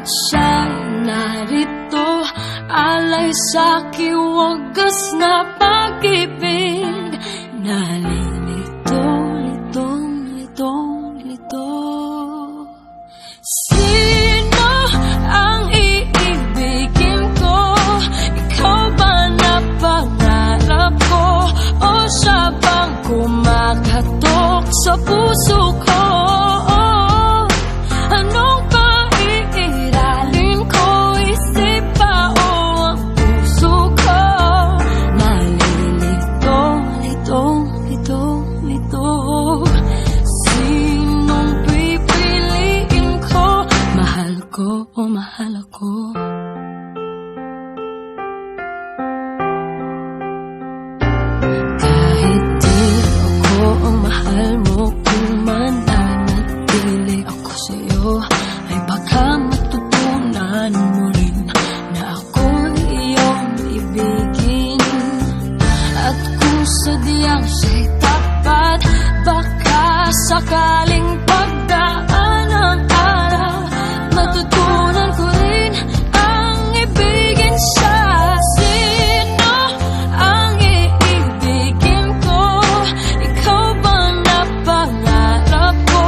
siya'y narito, alay sa'king wagas na pag-ibig. Nalilito, litong, litong, lito. Sino ang iibigin ko? Ikaw ba na pangarap ko? O siya bang kumakatok sa puso ko? Anong paiiralin ko? Isip pa o ang puso ko? Nalilito, litong, litong, lito. Sinong pipiliin ko? Mahal ko o mahal ako? Kahit di ako ang mahal mo, kung mananatili ako sa'yo, ay baka matutunan mo rin na ako iyong ibigin. At kung sadyang siya'y tapat, baka sakaling pagdaan ang araw, matutunan ko rin ang ibigin siya. Sino ang iibigin ko? Ikaw bang napangarap ko?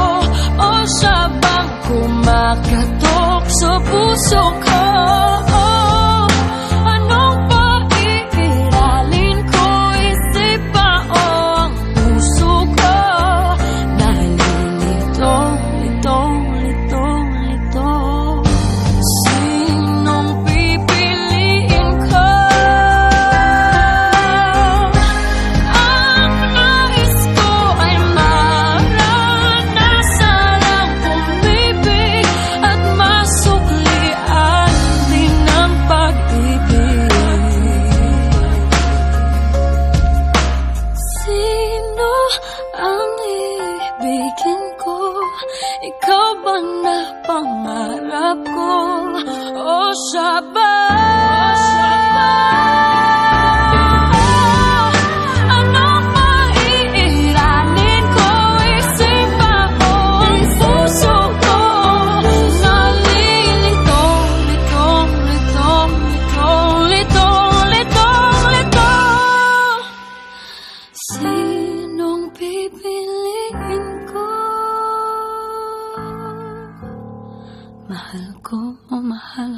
O siya bang kumakatok sa puso ko? Anong paiiralin ko? Isip pa o ang puso ko? Nalilito, litong, litong, lito. Sinong pipiliin ko? Ang nais ko ay maranasan ang umibig at masuklian din ang pag-ibig. Sino ang ibigin ko? Ikaw bang napangarap ko? O siya ba? Anong paiiralin ko? Isip pa o ang puso ko? Nalilito, litong, litong, litong, litong, litong, lito. Sinong pipiliin ko? Mahal ko o mahal